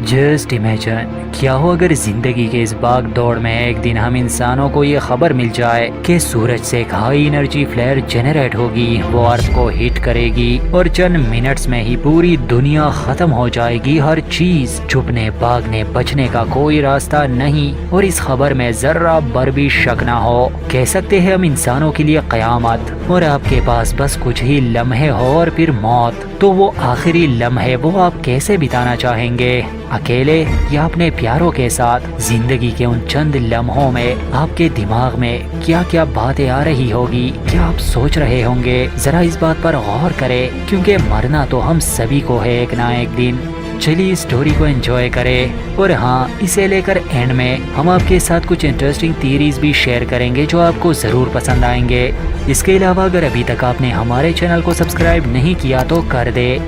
Just imagine, क्या हो अगर जिंदगी के इस भाग दौड़ में एक दिन हम इंसानों को ये खबर मिल जाए कि सूरज से एक हाई एनर्जी फ्लेयर जनरेट होगी, वो अर्थ को हिट करेगी और चंद मिनट्स में ही पूरी दुनिया खत्म हो जाएगी। हर चीज छुपने भागने बचने का कोई रास्ता नहीं और इस खबर में जर्रा भर भी शक ना हो। कह सकते हैं हम इंसानों के लिए कयामत, और आपके पास बस कुछ ही लम्हे हो और फिर मौत। तो वो आखिरी लम्हे वो आप कैसे बिताना चाहेंगे, अकेले या अपने प्यारों के साथ? जिंदगी के उन चंद लम्हों में आपके दिमाग में क्या क्या बातें आ रही होगी, क्या आप सोच रहे होंगे? जरा इस बात पर गौर करें, क्योंकि मरना तो हम सभी को है एक ना एक दिन। चलिए इस स्टोरी को एंजॉय करें, और हाँ, इसे लेकर एंड में हम आपके साथ कुछ इंटरेस्टिंग थियरीज भी शेयर करेंगे जो आपको जरूर पसंद आएंगे। इसके अलावा अगर अभी तक आपने हमारे चैनल को सब्सक्राइब नहीं किया तो कर दे।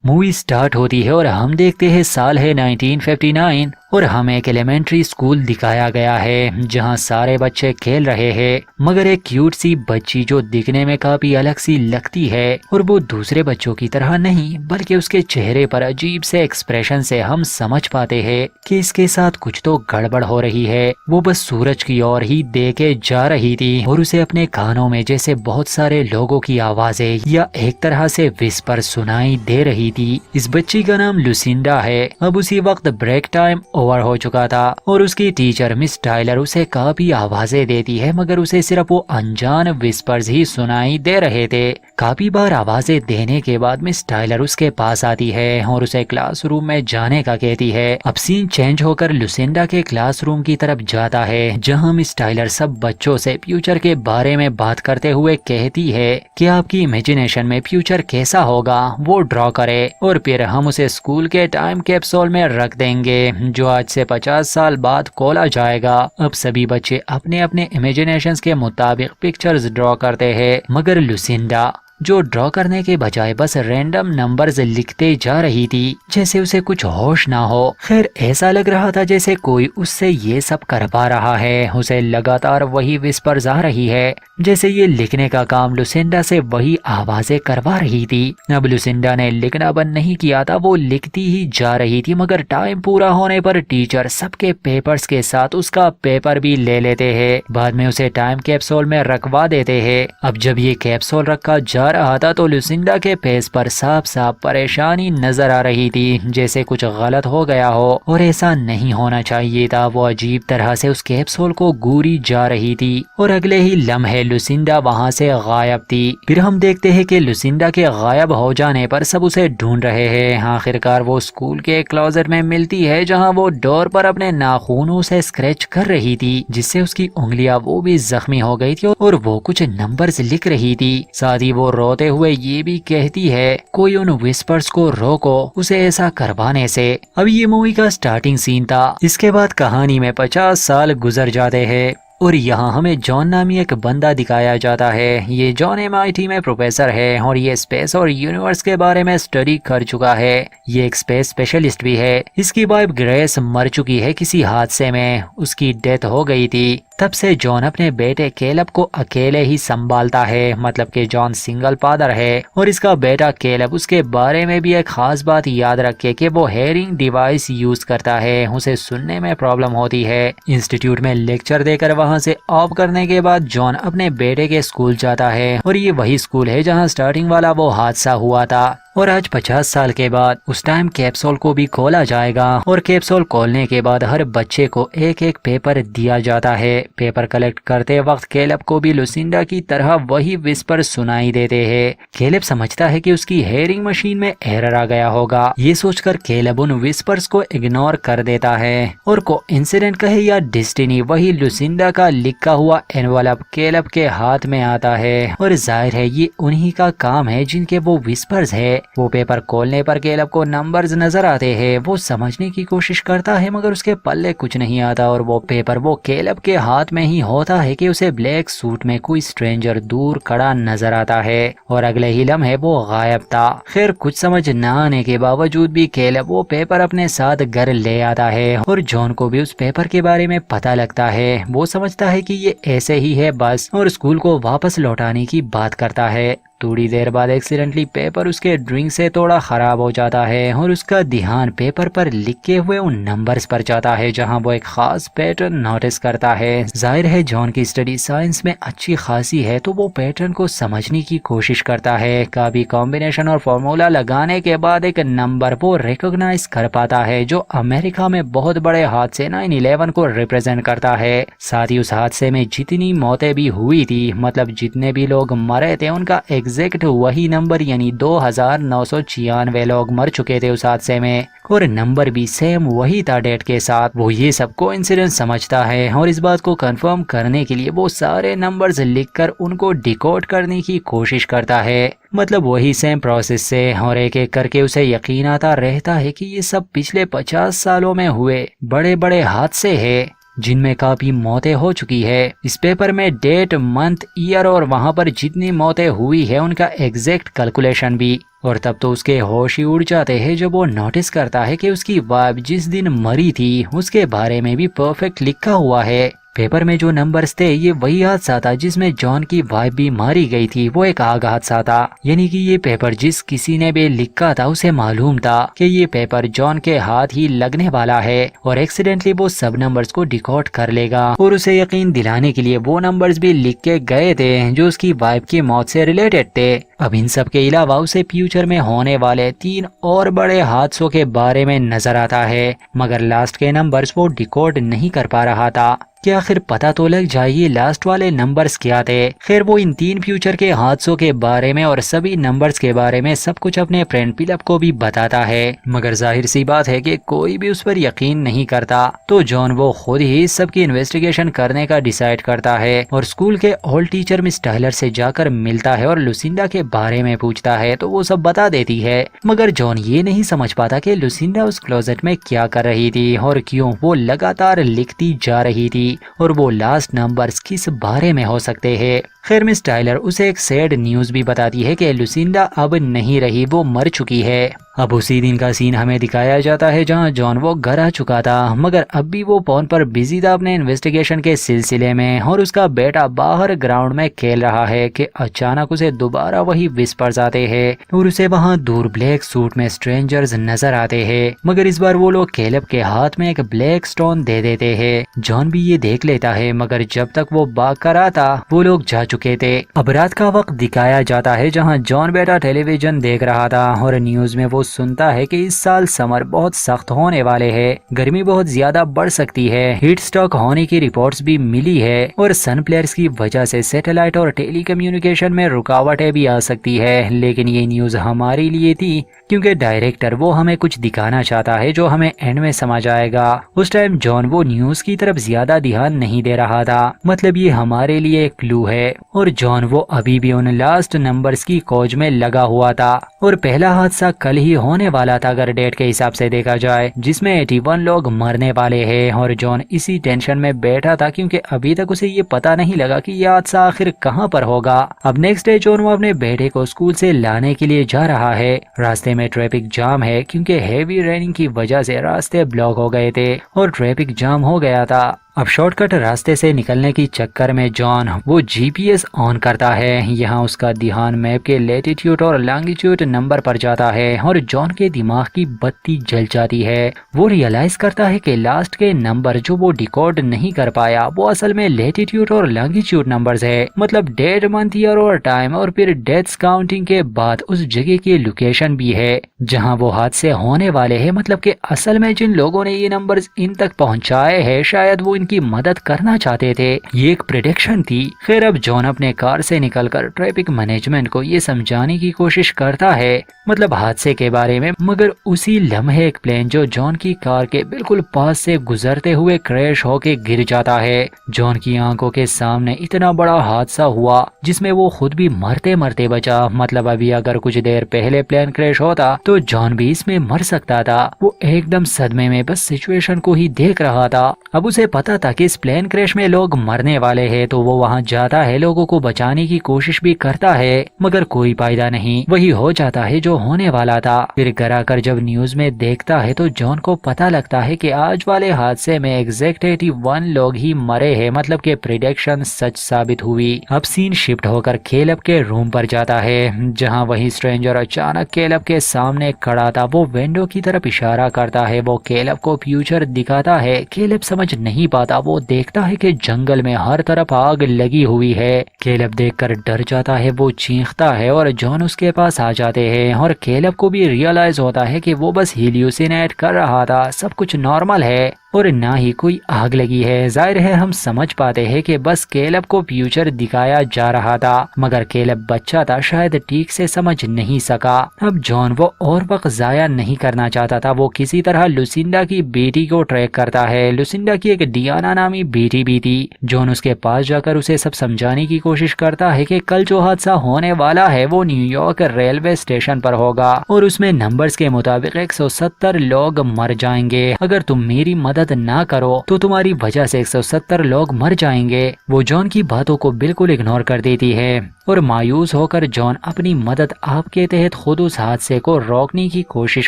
मूवी स्टार्ट होती है और हम देखते हैं साल है 1959 और हमें एक एलिमेंट्री स्कूल दिखाया गया है जहां सारे बच्चे खेल रहे हैं, मगर एक क्यूट सी बच्ची जो दिखने में काफी अलग सी लगती है, और वो दूसरे बच्चों की तरह नहीं बल्कि उसके चेहरे पर अजीब से एक्सप्रेशन से हम समझ पाते हैं कि इसके साथ कुछ तो गड़बड़ हो रही है। वो बस सूरज की ओर ही देखे जा रही थी और उसे अपने कानों में जैसे बहुत सारे लोगों की आवाजें या एक तरह से विस्पर सुनाई दे रही थी। इस बच्ची का नाम लुसिंडा है। अब उसी वक्त ब्रेक टाइम ओवर हो चुका था और उसकी टीचर मिस टाइलर उसे काफी आवाजें देती है, मगर उसे सिर्फ वो अनजान विस्पर्स ही सुनाई दे रहे थे। काफी बार आवाजें देने के बाद मिस टाइलर उसके पास आती है और उसे क्लासरूम में जाने का कहती है। अब सीन चेंज होकर लुसिंडा के क्लासरूम की तरफ जाता है, जहां मिस टाइलर सब बच्चों से फ्यूचर के बारे में बात करते हुए कहती है कि आपकी इमेजिनेशन में फ्यूचर कैसा होगा वो ड्रॉ करे और फिर हम उसे स्कूल के टाइम कैप्सूल में रख देंगे जो आज से 50 साल बाद खोला जाएगा। अब सभी बच्चे अपने अपने इमेजिनेशंस के मुताबिक पिक्चर्स ड्रॉ करते हैं, मगर लुसिंडा जो ड्रॉ करने के बजाय बस रैंडम नंबर्स लिखते जा रही थी, जैसे उसे कुछ होश ना हो। खैर, ऐसा लग रहा था जैसे कोई उससे ये सब करवा रहा है। उसे लगातार वही विस्पर्स आ रही है, जैसे ये लिखने का काम लुसिंडा से वही आवाजें करवा रही थी। अब लुसिंडा ने लिखना बंद नहीं किया था, वो लिखती ही जा रही थी, मगर टाइम पूरा होने पर टीचर सबके पेपर्स के साथ उसका पेपर भी ले लेते हैं। बाद में उसे टाइम कैप्सूल में रखवा देते हैं। अब जब ये कैप्सूल रखा जा रहा था तो लुसिंडा के फेस पर साफ साफ परेशानी नजर आ रही थी, जैसे कुछ गलत हो गया हो और ऐसा नहीं होना चाहिए था। वो अजीब तरह से उस कैप्सूल को घूरी जा रही थी और अगले ही लम्हे लुसिंडा वहां से गायब थी। फिर हम देखते हैं कि लुसिंडा के गायब हो जाने पर सब उसे ढूंढ रहे हैं। आखिरकार वो स्कूल के क्लोजेट में मिलती है, जहाँ वो डोर पर अपने नाखूनों से स्क्रैच कर रही थी, जिससे उसकी उंगलियां वो भी जख्मी हो गई थी और वो कुछ नंबर्स लिख रही थी। साथ ही वो रोते हुए ये भी कहती है कोई उन विस्पर्स को रोको उसे ऐसा करवाने से। अब ये मूवी का स्टार्टिंग सीन था। इसके बाद कहानी में 50 साल गुजर जाते हैं और यहाँ हमें जॉन नामी एक बंदा दिखाया जाता है। ये जॉन MIT में प्रोफेसर है और ये स्पेस और यूनिवर्स के बारे में स्टडी कर चुका है। ये एक स्पेस स्पेशलिस्ट भी है। इसकी वाइफ ग्रेस मर चुकी है किसी हादसे में, उसकी डेथ हो गई थी। तब से जॉन अपने बेटे केलब को अकेले ही संभालता है, मतलब कि जॉन सिंगल फादर है। और इसका बेटा केलब उसके बारे में भी एक खास बात याद रखे कि वो हेयरिंग डिवाइस यूज करता है, उसे सुनने में प्रॉब्लम होती है। इंस्टीट्यूट में लेक्चर देकर वहां से ऑफ करने के बाद जॉन अपने बेटे के स्कूल जाता है, और ये वही स्कूल है जहां स्टार्टिंग वाला वो हादसा हुआ था। और आज 50 साल के बाद उस टाइम कैप्सूल को भी खोला जाएगा, और कैप्सूल खोलने के बाद हर बच्चे को एक एक पेपर दिया जाता है। पेपर कलेक्ट करते वक्त केलब को भी लुसिंडा की तरह वही विस्पर सुनाई देते हैं। केलब समझता है कि उसकी हेयरिंग मशीन में एरर आ गया होगा। ये सोचकर केलब उन विस्पर्स को इग्नोर कर देता है, और कोइंसिडेंट कहे या डेस्टिनी, वही लुसिंडा का लिखा हुआ एनवलप केलब के हाथ में आता है। और जाहिर है ये उन्हीं का काम है जिनके वो विस्पर्स है। वो पेपर खोलने पर केलब को नंबर्स नजर आते हैं। वो समझने की कोशिश करता है, मगर उसके पल्ले कुछ नहीं आता, और वो पेपर वो केलब के हाथ में ही होता है कि उसे ब्लैक सूट में कोई स्ट्रेंजर दूर खड़ा नजर आता है, और अगले ही लम्हे वो गायब था। खैर, कुछ समझ न आने के बावजूद भी केलब वो पेपर अपने साथ घर ले आता है, और जॉन को भी उस पेपर के बारे में पता लगता है। वो समझता है कि ये ऐसे ही है बस, और स्कूल को वापस लौटाने की बात करता है। थोड़ी देर बाद एक्सीडेंटली पेपर उसके ड्रिंक से थोड़ा खराब हो जाता है और उसका ध्यान पेपर पर लिखे हुए उन नंबर्स पर जाता है जहां वो एक खास पैटर्न नोटिस करता है। जाहिर है जॉन की स्टडी साइंस में अच्छी खासी है तो वो पैटर्न को समझने की कोशिश करता है। काफी कॉम्बिनेशन और फॉर्मूला लगाने के बाद एक नंबर वो रिकॉग्नाइज कर पाता है जो अमेरिका में बहुत बड़े हादसे 9/11 को रिप्रेजेंट करता है। साथ ही उस हादसे में जितनी मौतें भी हुई थी, मतलब जितने भी लोग मरे थे, उनका एग्जैक्ट वही नंबर यानी 2996 लोग मर चुके थे उस हादसे में, और नंबर भी सेम वही था डेट के साथ। वो ये सब कोइंसिडेंस समझता है और इस बात को कंफर्म करने के लिए वो सारे नंबर्स लिखकर उनको डिकोड करने की कोशिश करता है। मतलब वही सेम प्रोसेस से, और एक एक करके उसे यकीन आता रहता है कि ये सब पिछले 50 सालों में हुए बड़े बड़े हादसे हैं जिनमें काफी मौतें हो चुकी है। इस पेपर में डेट, मंथ, ईयर और वहां पर जितनी मौतें हुई है उनका एग्जैक्ट कैलकुलेशन भी। और तब तो उसके होश ही उड़ जाते हैं जब वो नोटिस करता है कि उसकी वाइफ जिस दिन मरी थी उसके बारे में भी परफेक्ट लिखा हुआ है। पेपर में जो नंबर्स थे ये वही हादसा था जिसमें जॉन की वाइफ भी मारी गई थी, वो एक आग हादसा था। यानी कि ये पेपर जिस किसी ने भी लिखा था उसे मालूम था कि ये पेपर जॉन के हाथ ही लगने वाला है और एक्सीडेंटली वो सब नंबर्स को डिकोड कर लेगा। और उसे यकीन दिलाने के लिए वो नंबर्स भी लिख के गए थे जो उसकी वाइफ की मौत से रिलेटेड थे। अब इन सब के अलावा उसे फ्यूचर में होने वाले 3 और बड़े हादसों के बारे में नजर आता है, मगर लास्ट के नंबर्स वो डिकोड नहीं कर पा रहा था कि आखिर पता तो लग जाए ये लास्ट वाले नंबर्स क्या थे। खैर वो इन 3 फ्यूचर के हादसों के बारे में और सभी नंबर्स के बारे में सब कुछ अपने फ्रेंड फिलिप को भी बताता है, मगर जाहिर सी बात है कि कोई भी उस पर यकीन नहीं करता। तो जॉन वो खुद ही सब की इन्वेस्टिगेशन करने का डिसाइड करता है और स्कूल के ओल्ड टीचर मिस टाइलर से जाकर मिलता है और लुसिंडा के बारे में पूछता है तो वो सब बता देती है। मगर जॉन ये नहीं समझ पाता कि लुसिंडा उस क्लोजेट में क्या कर रही थी और क्यों वो लगातार लिखती जा रही थी और वो लास्ट नंबर्स किस बारे में हो सकते हैं। खैर मिस टाइलर उसे एक सैड न्यूज भी बताती है कि लुसिंडा अब नहीं रही, वो मर चुकी है। अब उसी दिन का सीन हमें दिखाया जाता है जहां जॉन वो घर आ चुका था, मगर अब भी वो फोन पर बिजी था अपने इन्वेस्टिगेशन के सिलसिले में और उसका बेटा बाहर ग्राउंड में खेल रहा है कि अचानक उसे दोबारा वही विस्पर्स आते हैं और उसे वहां दूर ब्लैक सूट में स्ट्रेंजर्स नजर आते हैं। मगर इस बार वो लोग कैलेब के हाथ में एक ब्लैक स्टोन दे देते हैं। जॉन भी ये देख लेता है, मगर जब तक वो भाग कर आता वो लोग जा चुके थे। अब रात का वक्त दिखाया जाता है जहाँ जॉन बेटा टेलीविजन देख रहा था और न्यूज में वो सुनता है कि इस साल समर बहुत सख्त होने वाले हैं, गर्मी बहुत ज्यादा बढ़ सकती है, हीट स्ट्रोक होने की रिपोर्ट्स भी मिली है और सन फ्लेयर्स की वजह से सैटेलाइट और टेलीकम्युनिकेशन में रुकावटें भी आ सकती है। लेकिन ये न्यूज हमारे लिए थी क्योंकि डायरेक्टर वो हमें कुछ दिखाना चाहता है जो हमें एंड में समझ आएगा। उस टाइम जॉन वो न्यूज की तरफ ज्यादा ध्यान नहीं दे रहा था, मतलब ये हमारे लिए एक क्लू है। और जॉन वो अभी भी उन लास्ट नंबर्स की खोज में लगा हुआ था और पहला हादसा कल ही होने वाला था अगर डेट के हिसाब से देखा जाए, जिसमें 81 लोग मरने वाले हैं। और जॉन इसी टेंशन में बैठा था क्योंकि अभी तक उसे ये पता नहीं लगा कि ये हादसा आखिर कहाँ पर होगा। अब नेक्स्ट डे जॉन वो अपने बेटे को स्कूल से लाने के लिए जा रहा है। रास्ते में ट्रैफिक जाम है क्योंकि हेवी रेनिंग की वजह से रास्ते ब्लॉक हो गए थे और ट्रैफिक जाम हो गया था। अब शॉर्टकट रास्ते से निकलने की चक्कर में जॉन वो जीपीएस ऑन करता है। यहाँ उसका ध्यान मैप के लैटिट्यूड और लॉन्गिट्यूड नंबर पर जाता है और जॉन के दिमाग की बत्ती जल जाती है। वो रियलाइज करता है कि लास्ट के नंबर जो वो डिकोड नहीं कर पाया वो असल में लैटिट्यूड और लॉन्गिट्यूड नंबर्स है, मतलब डेट, मंथ, ईयर और टाइम और फिर डेथ्स काउंटिंग के बाद उस जगह की लोकेशन भी है जहाँ वो हादसे होने वाले हैं। मतलब कि असल में जिन लोगों ने ये नंबर्स इन तक पहुँचाए हैं शायद वो की मदद करना चाहते थे। ये एक प्रेडिक्शन थी। खैर अब जॉन अपने कार से निकलकर ट्रैफिक मैनेजमेंट को ये समझाने की कोशिश करता है, मतलब हादसे के बारे में, मगर उसी लम्हे एक प्लेन जो जॉन की कार के बिल्कुल पास से गुजरते हुए क्रैश होके गिर जाता है। जॉन की आंखों के सामने इतना बड़ा हादसा हुआ जिसमें वो खुद भी मरते मरते बचा। मतलब अभी अगर कुछ देर पहले प्लेन क्रैश होता तो जॉन भी इसमें मर सकता था। वो एकदम सदमे में बस सिचुएशन को ही देख रहा था। अब उसे पता था कि इस प्लेन क्रैश में लोग मरने वाले हैं तो वो वहां जाता है, लोगों को बचाने की कोशिश भी करता है, मगर कोई फायदा नहीं। वही हो जाता है जो जो होने वाला था। फिर घर आकर जब न्यूज में देखता है तो जॉन को पता लगता है कि आज वाले हादसे में एग्जैक्ट 81 लोग ही मरे हैं, मतलब कि प्रिडिक्शन सच साबित हुई। अब सीन शिफ्ट होकर केलब के रूम पर जाता है, जहां वही स्ट्रेंजर अचानक केलब के सामने खड़ा था। वो विंडो की तरफ इशारा करता है, वो केलब को फ्यूचर दिखाता है। केलब समझ नहीं पाता, वो देखता है कि जंगल में हर तरफ आग लगी हुई है। केलब देखकर डर जाता है, वो चीखता है और जॉन उसके पास आ जाते हैं और केलब को भी रियलाइज होता है कि वो बस हेल्यूसिनेट कर रहा था, सब कुछ नॉर्मल है और ना ही कोई आग लगी है। जाहिर है हम समझ पाते हैं कि बस केलब को फ्यूचर दिखाया जा रहा था, मगर केलब बच्चा था, शायद ठीक से समझ नहीं सका। अब जॉन वो और वक्त जाया नहीं करना चाहता था। वो किसी तरह लुसिंडा की बेटी को ट्रैक करता है। लुसिंडा की एक डियाना नामी बेटी भी थी। जॉन उसके पास जाकर उसे सब समझाने की कोशिश करता है कि कल जो हादसा होने वाला है वो न्यूयॉर्क रेलवे स्टेशन पर होगा और उसमें नंबर्स के मुताबिक 170 लोग मर जाएंगे। अगर तुम मेरी मदद ना करो तो तुम्हारी वजह से 170 लोग मर जाएंगे। वो जॉन की बातों को बिल्कुल इग्नोर कर देती है और मायूस होकर जॉन अपनी मदद आपके तहत खुद उस हादसे को रोकने की कोशिश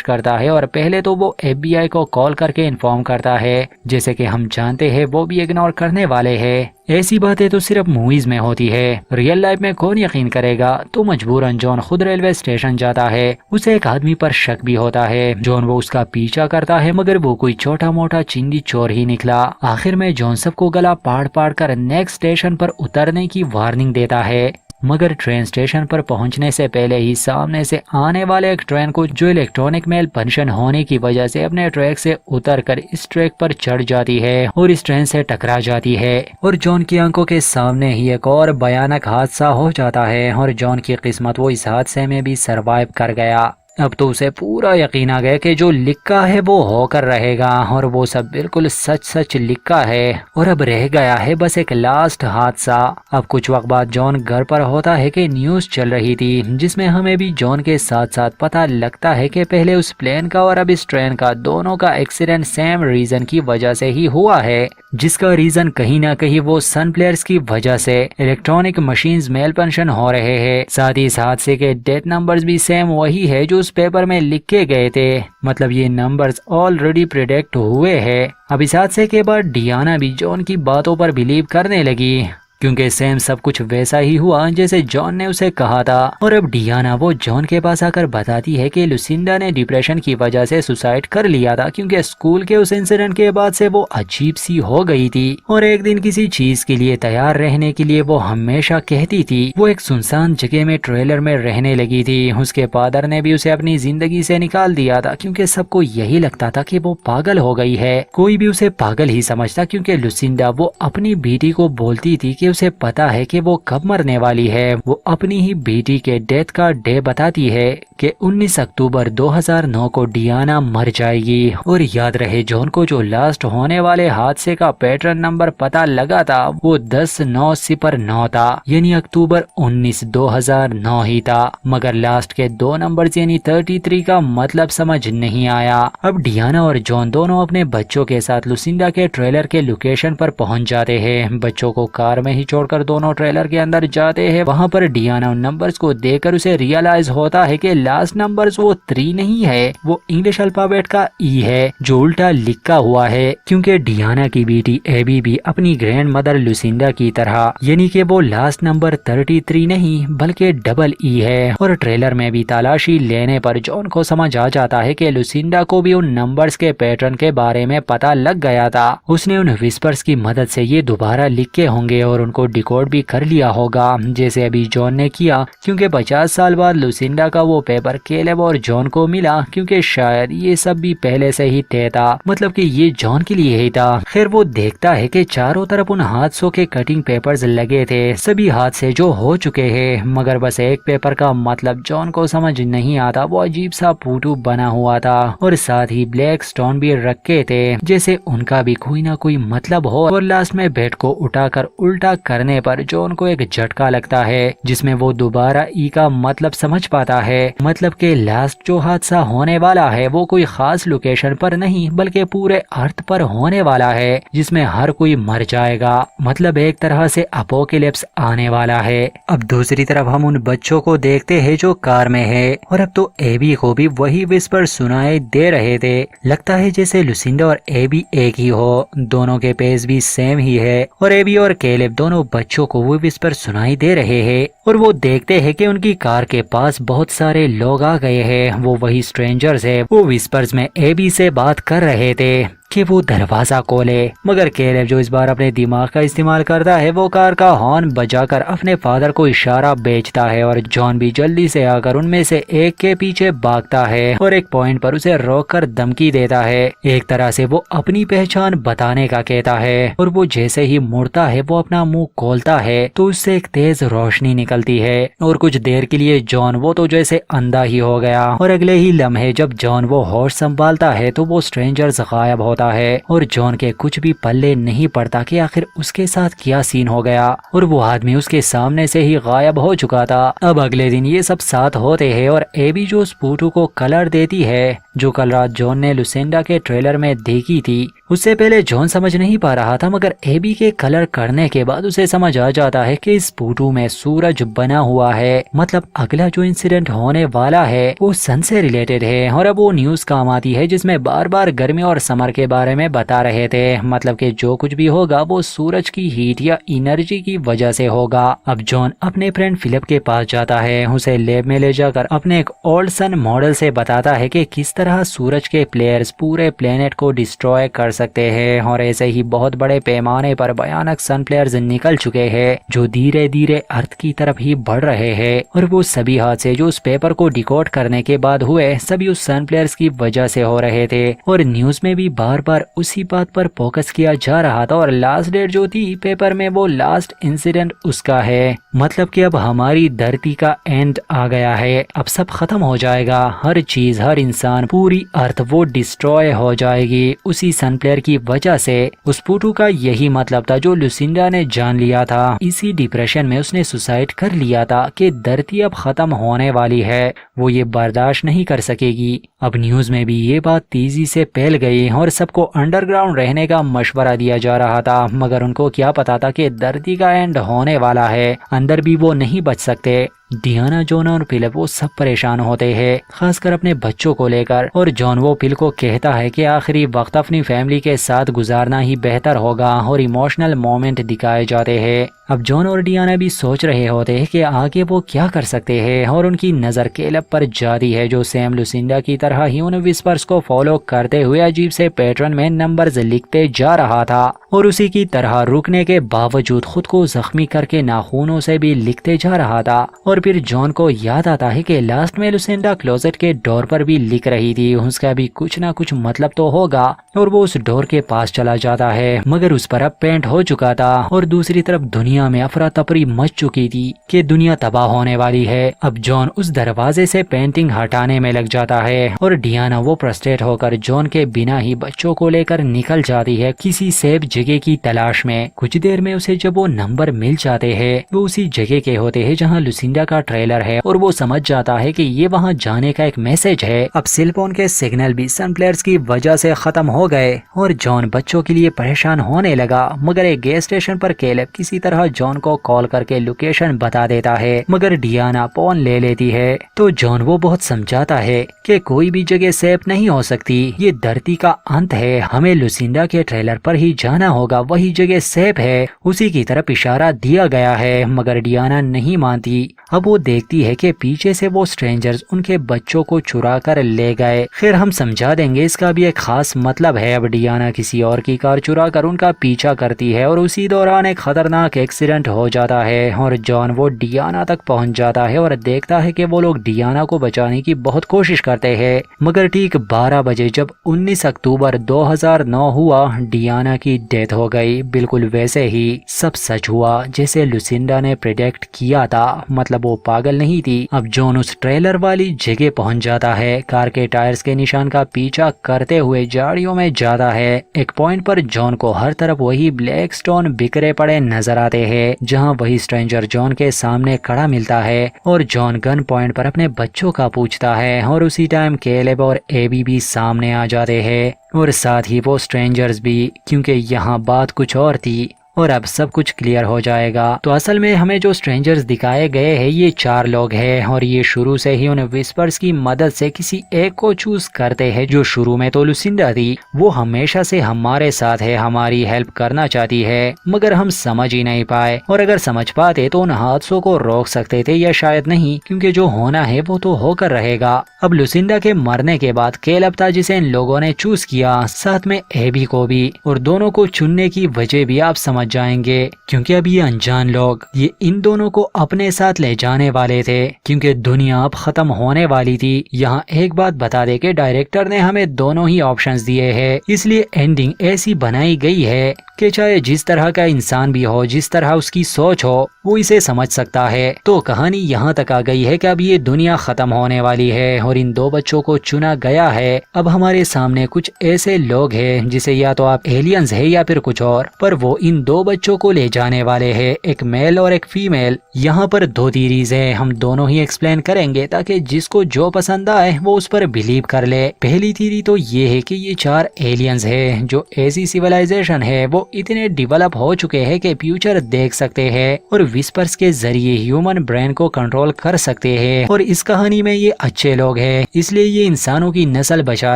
करता है और पहले तो वो FBI को कॉल करके इन्फॉर्म करता है। जैसे कि हम जानते हैं वो भी इग्नोर करने वाले हैं। ऐसी बातें तो सिर्फ मूवीज में होती है, रियल लाइफ में कौन यकीन करेगा। तो मजबूरन जॉन खुद रेलवे स्टेशन जाता है। उसे एक आदमी पर शक भी होता है। जॉन वो उसका पीछा करता है, मगर वो कोई छोटा मोटा चिंदी चोर ही निकला। आखिर में जॉन सबको गला पाड़ पाड़ कर नेक्स्ट स्टेशन पर उतरने की वार्निंग देता है, मगर ट्रेन स्टेशन पर पहुंचने से पहले ही सामने से आने वाले एक ट्रेन को जो इलेक्ट्रॉनिक मेल फंक्शन होने की वजह से अपने ट्रैक से उतरकर इस ट्रैक पर चढ़ जाती है और इस ट्रेन से टकरा जाती है और जॉन की आंखों के सामने ही एक और भयानक हादसा हो जाता है और जॉन की किस्मत वो इस हादसे में भी सरवाइव कर गया। अब तो उसे पूरा यकीन आ गया कि जो लिखा है वो होकर रहेगा और वो सब बिल्कुल सच सच लिखा है और अब रह गया है बस एक लास्ट हादसा। अब कुछ वक्त बाद जॉन घर पर होता है कि न्यूज चल रही थी, जिसमें हमें भी जॉन के साथ साथ पता लगता है कि पहले उस प्लेन का और अब इस ट्रेन का दोनों का एक्सीडेंट सेम रीजन की वजह से ही हुआ है, जिसका रीजन कहीं ना कहीं वो सन प्लेयर्स की वजह से इलेक्ट्रॉनिक मशीन्स मेल फंक्शन हो रहे हैं। साथ ही इस हादसे के डेथ नंबर्स भी सेम वही है जो उस पेपर में लिखे गए थे, मतलब ये नंबर्स ऑलरेडी प्रिडिक्ट हुए हैं। अब इस हादसे के बाद डियाना भी जॉन की बातों पर बिलीव करने लगी, क्योंकि सेम सब कुछ वैसा ही हुआ जैसे जॉन ने उसे कहा था। और अब डियाना वो जॉन के पास आकर बताती है कि लुसिंडा ने डिप्रेशन की वजह से सुसाइड कर लिया था, क्योंकि स्कूल के उस इंसिडेंट के बाद से वो अजीब सी हो गई थी और एक दिन किसी चीज के लिए तैयार रहने के लिए वो हमेशा कहती थी। वो एक सुनसान जगह में ट्रेलर में रहने लगी थी। उसके फादर ने भी उसे अपनी जिंदगी से निकाल दिया था, क्योंकि सबको यही लगता था कि वो पागल हो गई है। कोई भी उसे पागल ही समझता, क्योंकि लुसिंडा वो अपनी बेटी को बोलती थी कि उसे पता है कि वो कब मरने वाली है। वो अपनी ही बेटी के डेथ का डे बताती है कि 19 अक्टूबर 2009 को डियाना मर जाएगी। और याद रहे जॉन को जो लास्ट होने वाले हादसे का पैटर्न नंबर पता लगा था वो 10-9-0 था, यानी अक्टूबर 19 2009 ही था, मगर लास्ट के दो नंबर्स यानी 33 का मतलब समझ नहीं आया। अब डियाना और जॉन दोनों अपने बच्चों के साथ लुसिंडा के ट्रेलर के लोकेशन पर पहुंच जाते हैं। बच्चों को कार में ही छोड़कर दोनों ट्रेलर के अंदर जाते हैं। वहां पर डियाना उन नंबर्स को देखकर उसे रियलाइज होता है कि लास्ट नंबर्स वो 3 नहीं है, वो इंग्लिश अल्फाबेट का ई है जो उल्टा लिखा हुआ है, क्योंकि डियाना की बेटी एबी भी अपनी ग्रैंड मदर लुसिंडा की तरह, यानी कि वो लास्ट नंबर 33 नहीं बल्कि डबल ई है। और ट्रेलर में भी तलाशी लेने पर जॉन को समझ आ जाता है कि लुसिंडा को भी उन नंबर्स के पैटर्न के बारे में पता लग गया था। उसने उन विस्पर्स की मदद से ये दोबारा लिखे होंगे और उनको डिकोड भी कर लिया होगा, जैसे अभी जॉन ने किया, क्योंकि 50 साल बाद लुसिंडा का वो पेपर केलेब और जॉन को मिला, क्योंकि शायद ये सब भी पहले से ही तय था, मतलब कि ये जॉन के लिए ही था। खैर वो देखता है कि चारों तरफ उन हादसों के कटिंग पेपर्स लगे थे, सभी हादसे जो हो चुके हैं, मगर बस एक पेपर का मतलब जॉन को समझ नहीं आता। वो अजीब सा फोटो बना हुआ था और साथ ही ब्लैक स्टोन भी रखे थे, जैसे उनका भी कोई ना कोई मतलब हो। और लास्ट में बेड को उठाकर उल्टा करने पर जॉन को एक झटका लगता है जिसमें वो दोबारा ई का मतलब समझ पाता है। मतलब के लास्ट जो हादसा होने वाला है वो कोई खास लोकेशन पर नहीं बल्कि पूरे अर्थ पर होने वाला है जिसमें हर कोई मर जाएगा। मतलब एक तरह से अपोकैलिप्स आने वाला है। अब दूसरी तरफ हम उन बच्चों को देखते हैं जो कार में है और अब तो एबी को भी वही विस्पर सुनाई दे रहे थे। लगता है जैसे लुसिंडा और एबी एक ही हो, दोनों के पेस भी सेम ही है और एबी और कैलेब दोनों बच्चों को वो विस्पर सुनाई दे रहे हैं और वो देखते हैं कि उनकी कार के पास बहुत सारे लोग आ गए हैं। वो वही स्ट्रेंजर्स है। वो विस्पर्स में एबी से बात कर रहे थे कि वो दरवाजा खोले, मगर कैलेब जो इस बार अपने दिमाग का इस्तेमाल करता है वो कार का हॉर्न बजाकर अपने फादर को इशारा भेजता है और जॉन भी जल्दी से आकर उनमें से एक के पीछे भागता है और एक पॉइंट पर उसे रोककर धमकी देता है। एक तरह से वो अपनी पहचान बताने का कहता है और वो जैसे ही मुड़ता है वो अपना मुंह खोलता है तो उससे एक तेज रोशनी निकलती है और कुछ देर के लिए जॉन वो तो जैसे अंधा ही हो गया और अगले ही लम्हे जब जॉन वो होश संभालता है तो वो स्ट्रेंजर्स गायब होता है और जॉन के कुछ भी पल्ले नहीं पड़ता कि आखिर उसके साथ क्या सीन हो गया और वो आदमी उसके सामने से ही गायब हो चुका था। अब अगले दिन ये सब साथ होते हैं और एबी जो स्पूटू को कलर देती है जो कल रात जॉन ने लुसिंडा के ट्रेलर में देखी थी। उससे पहले जॉन समझ नहीं पा रहा था मगर एबी के कलर करने के बाद उसे समझ आ जाता है कि इस स्पूटू में सूरज बना हुआ है। मतलब अगला जो इंसिडेंट होने वाला है वो सन से रिलेटेड है और अब वो न्यूज काम आती है जिसमें बार बार गर्मी और समर के बारे में बता रहे थे। मतलब कि जो कुछ भी होगा वो सूरज की हीट या एनर्जी की वजह से होगा। अब जॉन अपने फ्रेंड फिलिप के पास जाता है, उसे लैब में ले जाकर अपने एक ओल्ड सन मॉडल से बताता है कि किस तरह सूरज के प्लेयर्स पूरे प्लेनेट को डिस्ट्रॉय कर सकते हैं और ऐसे ही बहुत बड़े पैमाने पर भयानक सन प्लेयर्स निकल चुके हैं जो धीरे धीरे अर्थ की तरफ ही बढ़ रहे हैं और वो सभी हादसे जो उस पेपर को डिकोड करने के बाद हुए सभी उस सन प्लेयर्स की वजह से हो रहे थे और न्यूज में भी बार बार उसी बात पर फोकस किया जा रहा था और लास्ट डेट जो थी पेपर में वो लास्ट इंसिडेंट उसका है। मतलब कि अब हमारी धरती का एंड आ गया है, अब सब खत्म हो जाएगा, हर चीज हर इंसान पूरी अर्थ वो डिस्ट्रॉय हो जाएगी उसी सन प्लेयर की वजह से। उस पुटू का यही मतलब था जो लुसिंडा ने जान लिया था। इसी डिप्रेशन में उसने सुसाइड कर लिया था कि धरती अब खत्म होने वाली है, वो ये बर्दाश्त नहीं कर सकेगी। अब न्यूज में भी ये बात तेजी से फैल गई और सबको अंडरग्राउंड रहने का मशवरा दिया जा रहा था मगर उनको क्या पता था कि धरती का एंड होने वाला है, अंदर भी वो नहीं बच सकते। डियाना, जॉन और फिलिप वो सब परेशान होते हैं खासकर अपने बच्चों को लेकर और जॉन वो फिल को कहता है कि आखिरी वक्त अपनी फैमिली के साथ गुजारना ही बेहतर होगा और इमोशनल मोमेंट दिखाए जाते हैं। अब जॉन और डियाना भी सोच रहे होते हैं कि आगे वो क्या कर सकते हैं और उनकी नजर कैलेब पर जाती है जो सेम लुसिंडा की तरह ही उन विस्पर्स को फॉलो करते हुए अजीब से पैटर्न में नंबर्स लिखते जा रहा था और उसी की तरह रुकने के बावजूद खुद को जख्मी करके नाखूनों से भी लिखते जा रहा था। और फिर जॉन को याद आता है कि लास्ट में लुसिंडा क्लोजेट के डोर पर भी लिख रही थी, उसका भी कुछ ना कुछ मतलब तो होगा और वो उस डोर के पास चला जाता है मगर उस पर अब पेंट हो चुका था और दूसरी तरफ दुनिया में अफरा तफरी मच चुकी थी कि दुनिया तबाह होने वाली है। अब जॉन उस दरवाजे से पेंटिंग हटाने में लग जाता है और डियाना वो फ्रस्ट्रेट होकर जॉन के बिना ही बच्चों को लेकर निकल जाती है किसी सेफ जगह की तलाश में। कुछ देर में उसे जब वो नंबर मिल जाते हैं वो उसी जगह के होते हैं जहाँ लुसिंडा का ट्रेलर है और वो समझ जाता है कि ये वहाँ जाने का एक मैसेज है। अब सेलफोन के सिग्नल भी सन प्लेयर्स की वजह से खत्म हो गए और जॉन बच्चों के लिए परेशान होने लगा मगर एक गैस स्टेशन पर कैलेब किसी तरह जॉन को कॉल करके लोकेशन बता देता है मगर डियाना फोन ले लेती है तो जॉन वो बहुत समझाता है कि कोई भी जगह सेफ नहीं हो सकती, ये धरती का अंत है, हमें लुसिंडा के ट्रेलर पर ही जाना होगा, वही जगह सेफ है, उसी की तरफ इशारा दिया गया है मगर डियाना नहीं मानती। अब वो देखती है कि पीछे से वो स्ट्रेंजर्स उनके बच्चों को चुरा कर ले गए। खैर हम समझा देंगे, इसका भी एक खास मतलब है। अब डियाना किसी और की कार चुरा कर उनका पीछा करती है और उसी दौरान एक खतरनाक एक्सीडेंट हो जाता है और जॉन वो डियाना तक पहुंच जाता है और देखता है कि वो लोग डियाना को बचाने की बहुत कोशिश करते हैं मगर ठीक 12 बजे जब 19 अक्टूबर 2009 हुआ डियाना की डेथ हो गई। बिल्कुल वैसे ही सब सच हुआ जैसे लुसिंडा ने प्रेडिक्ट किया था, मतलब वो पागल नहीं थी। अब जॉन उस ट्रेलर वाली जगह पहुंच जाता है, कार के टायर्स के निशान का पीछा करते हुए झाड़ियों में जाता है। एक पॉइंट पर जॉन को हर तरफ वही ब्लैक स्टोन बिखरे पड़े नजर आते हैं, जहां वही स्ट्रेंजर जॉन के सामने खड़ा मिलता है और जॉन गन पॉइंट पर अपने बच्चों का पूछता है और उसी टाइम कैलेब और एबी भी सामने आ जाते हैं और साथ ही वो स्ट्रेंजर्स भी, क्योंकि यहाँ बात कुछ और थी और अब सब कुछ क्लियर हो जाएगा। तो असल में हमें जो स्ट्रेंजर्स दिखाए गए हैं ये 4 लोग हैं और ये शुरू से ही उन विस्पर्स की मदद से किसी एक को चूज करते हैं। जो शुरू में तो लुसिंडा थी, वो हमेशा से हमारे साथ है, हमारी हेल्प करना चाहती है, मगर हम समझ ही नहीं पाए, और अगर समझ पाते तो उन हादसों को रोक सकते थे, या शायद नहीं, क्योंकि जो होना है वो तो होकर रहेगा। अब लुसिंडा के मरने के बाद कैलेब था जिसे इन लोगों ने चूज किया, साथ में एबी को भी, और दोनों को चुनने की वजह भी आप समझ जाएंगे, क्योंकि अब ये अनजान लोग ये इन दोनों को अपने साथ ले जाने वाले थे, क्योंकि दुनिया अब खत्म होने वाली थी। यहाँ एक बात बता दे कि डायरेक्टर ने हमें दोनों ही ऑप्शंस दिए हैं, इसलिए एंडिंग ऐसी बनाई गई है कि चाहे जिस तरह का इंसान भी हो, जिस तरह उसकी सोच हो, वो इसे समझ सकता है। तो कहानी यहाँ तक आ गई है कि अब ये दुनिया खत्म होने वाली है और इन 2 बच्चों को चुना गया है। अब हमारे सामने कुछ ऐसे लोग हैं जिसे या तो आप एलियंस है या फिर कुछ और, पर वो इन 2 बच्चों को ले जाने वाले हैं, एक मेल और एक फीमेल। यहाँ पर 2 थीरीज है, हम दोनों ही एक्सप्लेन करेंगे ताकि जिसको जो पसंद आए वो उस पर बिलीव कर ले। पहली थीरी तो ये है कि ये 4 एलियंस है जो ऐसी सिविलाइजेशन है, वो इतने डेवलप हो चुके हैं कि फ्यूचर देख सकते हैं और विस्पर्स के जरिए ह्यूमन ब्रेन को कंट्रोल कर सकते हैं। और इस कहानी में ये अच्छे लोग हैं, इसलिए ये इंसानों की नस्ल बचा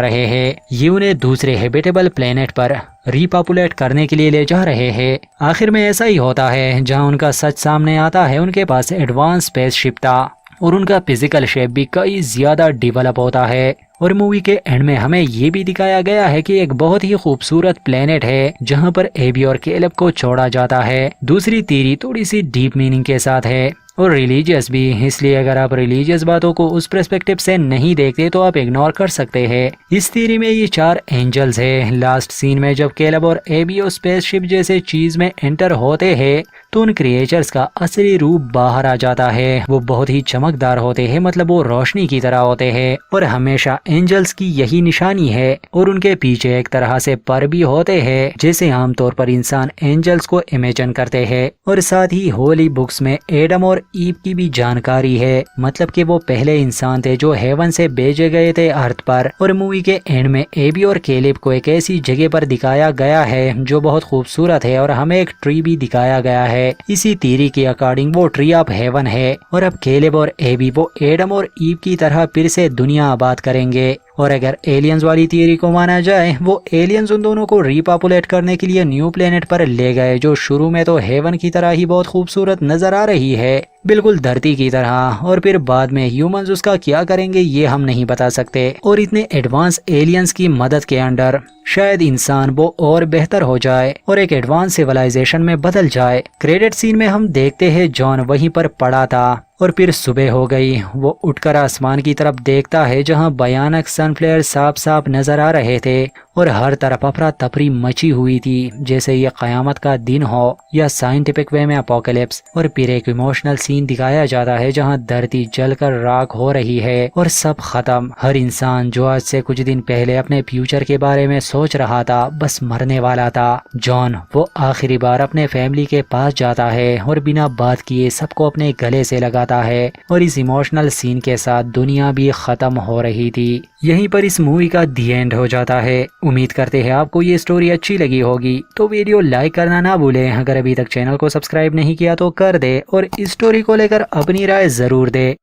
रहे हैं। ये उन्हें दूसरे हैबिटेबल प्लेनेट पर रिपॉपुलेट करने के लिए ले जा रहे हैं। आखिर में ऐसा ही होता है, जहां उनका सच सामने आता है, उनके पास एडवांस स्पेसशिप था और उनका फिजिकल शेप भी कई ज्यादा डेवलप होता है। और मूवी के एंड में हमें ये भी दिखाया गया है कि एक बहुत ही खूबसूरत प्लेनेट है जहां पर एबी और कैलेब को छोड़ा जाता है। दूसरी थीरी थोड़ी सी डीप मीनिंग के साथ है और रिलीजियस भी, इसलिए अगर आप रिलीजियस बातों को उस पर्सपेक्टिव से नहीं देखते तो आप इग्नोर कर सकते हैं। इस थीरी में ये 4 एंजल्स है। लास्ट सीन में जब कैलेब और एबी और स्पेसशिप जैसे चीज में एंटर होते हैं तो उन क्रिएचर्स का असली रूप बाहर आ जाता है। वो बहुत ही चमकदार होते हैं, मतलब वो रोशनी की तरह होते हैं और हमेशा एंजल्स की यही निशानी है। और उनके पीछे एक तरह से पर भी होते हैं, जैसे आमतौर पर इंसान एंजल्स को इमेजिन करते हैं। और साथ ही होली बुक्स में एडम और ईव की भी जानकारी है, मतलब कि वो पहले इंसान थे जो हेवन से भेजे गए थे अर्थ पर। और मूवी के एंड में एबी और कैलेब को एक ऐसी जगह पर दिखाया गया है जो बहुत खूबसूरत है और हमें एक ट्री भी दिखाया गया है। इसी थीरी के अकॉर्डिंग वो ट्री ऑफ हेवन है। और अब कैलेब और एबी वो एडम और ईव की तरह फिर से दुनिया आबाद करेंगे। और अगर एलियंस वाली थियरी को माना जाए, वो एलियंस उन दोनों को रिपॉपुलेट करने के लिए न्यू प्लेनेट पर ले गए, जो शुरू में तो हेवन की तरह ही बहुत खूबसूरत नजर आ रही है, बिल्कुल धरती की तरह, और फिर बाद में ह्यूमंस उसका क्या करेंगे ये हम नहीं बता सकते। और इतने एडवांस एलियंस की मदद के अंडर शायद इंसान वो और बेहतर हो जाए और एक एडवांस सिविलाइजेशन में बदल जाए। क्रेडिट सीन में हम देखते हैं जॉन वहीं पर पड़ा था और फिर सुबह हो गई। वो उठकर आसमान की तरफ देखता है जहां भयानक सन फ्लेयर साफ साफ नजर आ रहे थे और हर तरफ अफरा तफरी मची हुई थी, जैसे ये कयामत का दिन हो या साइंटिफिक वे में अपोकलिप्स। और फिर एक इमोशनल सीन दिखाया जाता है जहां धरती जलकर राख हो रही है और सब खत्म। हर इंसान जो आज से कुछ दिन पहले अपने फ्यूचर के बारे में सोच रहा था, बस मरने वाला था। जॉन वो आखिरी बार अपने फैमिली के पास जाता है और बिना बात किए सबको अपने गले से लगाता है। और इस इमोशनल सीन के साथ दुनिया भी खत्म हो रही थी। यहीं पर इस मूवी का दी एंड हो जाता है। उम्मीद करते हैं आपको ये स्टोरी अच्छी लगी होगी, तो वीडियो लाइक करना ना भूलें। अगर अभी तक चैनल को सब्सक्राइब नहीं किया तो कर दे और इस स्टोरी को लेकर अपनी राय जरूर दे।